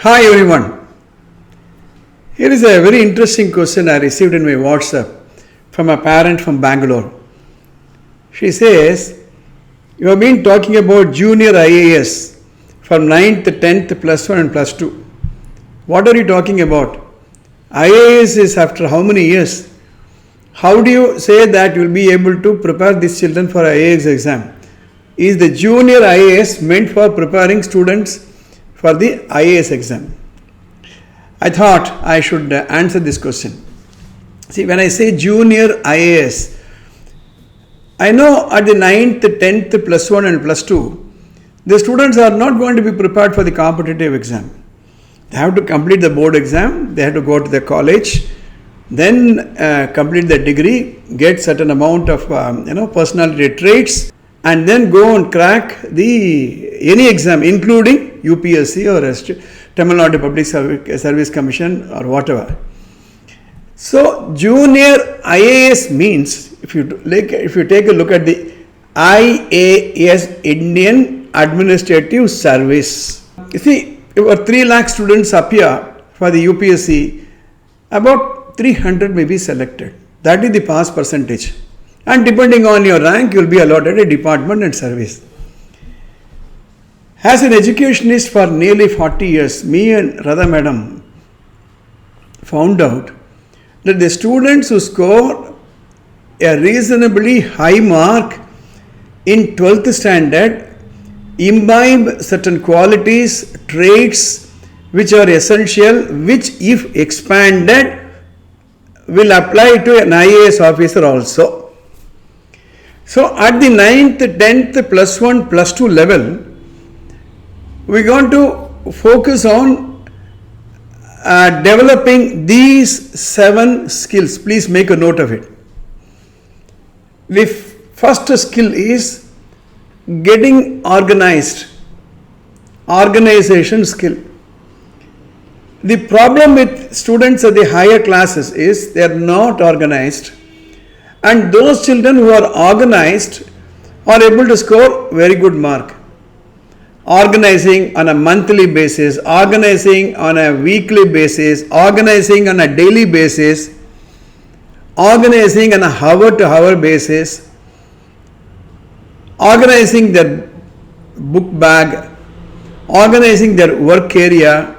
Hi everyone. Here is a very interesting question I received in my WhatsApp from a parent from Bangalore. She says, you have been talking about Junior IAS from 9th, 10th, plus 1 and plus 2. What are you talking about? IAS is after how many years? How do you say that you will be able to prepare these children for IAS exam? Is the Junior IAS meant for preparing students for the IAS exam? I thought I should answer this question. See, when I say Junior IAS, I know at the 9th, 10th, plus 1 and plus 2, the students are not going to be prepared for the competitive exam. They have to complete the board exam, they have to go to the college, then complete the degree, get certain amount of personality traits, and then go and crack any exam, including UPSC or Tamil Nadu Public Service Commission or whatever. So Junior IAS means, if you take a look at the IAS, Indian Administrative Service. You see, over 3 lakh students appear for the UPSC, about 300 may be selected. That is the pass percentage. And depending on your rank, you will be allotted a department and service. As an educationist for nearly 40 years, me and Radha Madam found out that the students who score a reasonably high mark in 12th standard imbibe certain qualities, traits which are essential, which if expanded will apply to an IAS officer also. So at the 9th, 10th, plus 1, plus 2 level, we are going to focus on developing these 7 skills. Please make a note of it. The first skill is getting organized. Organization skill. The problem with students at the higher classes is they are not organized, and those children who are organized are able to score very good mark. Organizing on a monthly basis, organizing on a weekly basis, organizing on a daily basis, organizing on a hour-to-hour basis, organizing their book bag, organizing their work area,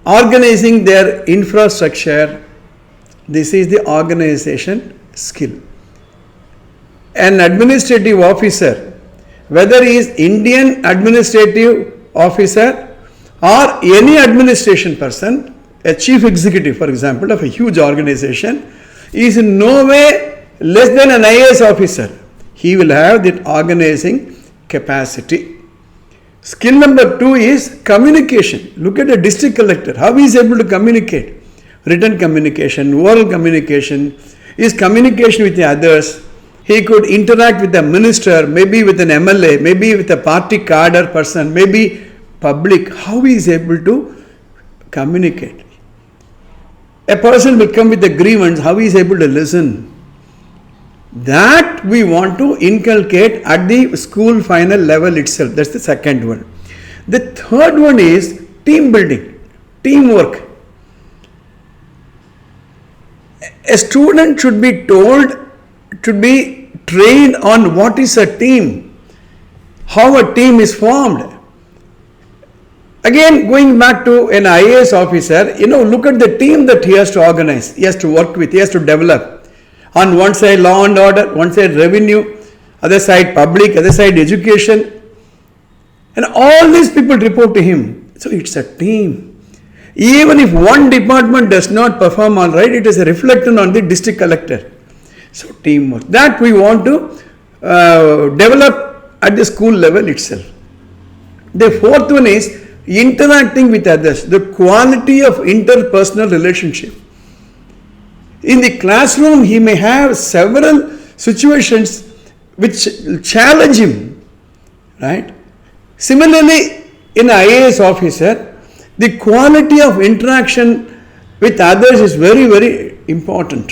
organizing their infrastructure. This is the organization skill. An administrative officer, whether he is Indian administrative officer or any administration person, a chief executive, for example, of a huge organization, is in no way less than an IAS officer. He will have that organizing capacity. Skill number 2 is communication. Look at a district collector, how he is able to communicate. Written communication, oral communication, is communication with the others. He could interact with a minister, maybe with an MLA, maybe with a party cadre person, maybe public. How he is able to communicate. A person will come with a grievance, how he is able to listen. That we want to inculcate at the school final level itself. That's the second one. The third one is team building, teamwork. A student should be told, should be trained on what is a team, how a team is formed. Again, going back to an IAS officer, look at the team that he has to organize, he has to work with, he has to develop. On one side law and order, one side revenue, other side public, other side education. And all these people report to him. So it's a team. Even if one department does not perform all right, it is a reflection on the district collector. So teamwork. That we want to develop at the school level itself. The fourth one is interacting with others. The quality of interpersonal relationship. In the classroom, he may have several situations which challenge him. Right? Similarly, in an IAS officer, the quality of interaction with others is very, very important.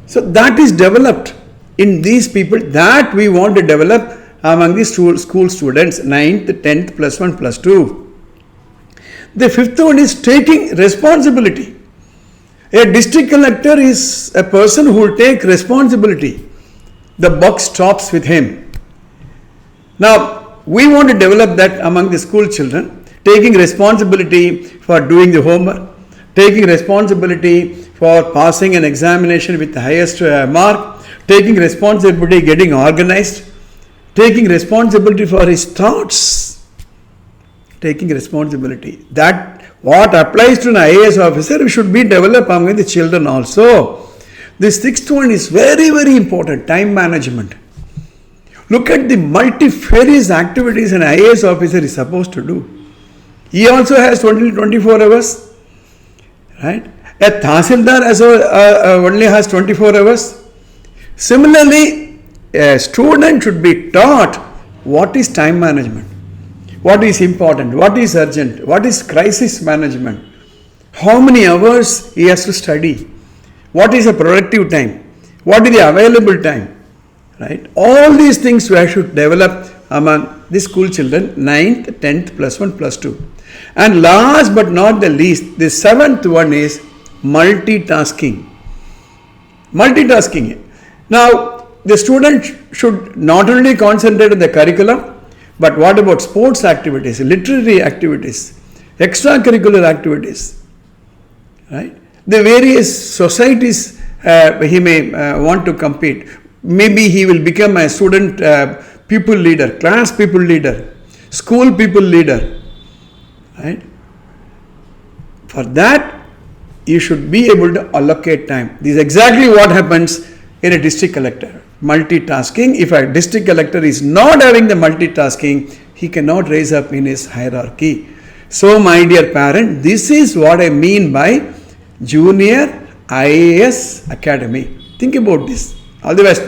So that is developed in these people, that we want to develop among the school students, 9th, 10th, plus 1, plus 2. The fifth one is taking responsibility. A district collector is a person who will take responsibility. The buck stops with him. Now, we want to develop that among the school children, taking responsibility for doing the homework, taking responsibility for passing an examination with the highest mark, taking responsibility, getting organized, taking responsibility for his thoughts, taking responsibility. That what applies to an IAS officer should be developed among the children also. The sixth one is very, very important, time management. Look at the multifarious activities an IAS officer is supposed to do. He also has 24 hours, right? A Tahsildar only has 24 hours. Similarly, a student should be taught what is time management, what is important, what is urgent, what is crisis management, how many hours he has to study, what is a productive time, what is the available time, right? All these things we should develop among the school children, 9th, 10th, plus 1, plus 2. And last but not the least, the seventh one is multitasking. Multitasking. Now, the student should not only concentrate on the curriculum, but what about sports activities, literary activities, extracurricular activities, right? The various societies he may want to compete. Maybe he will become a student people leader, class people leader, school people leader, right? For that, you should be able to allocate time. This is exactly what happens in a district collector. Multitasking. If a district collector is not having the multitasking, he cannot raise up in his hierarchy. So, my dear parent, this is what I mean by Junior IAS Academy. Think about this. All the best.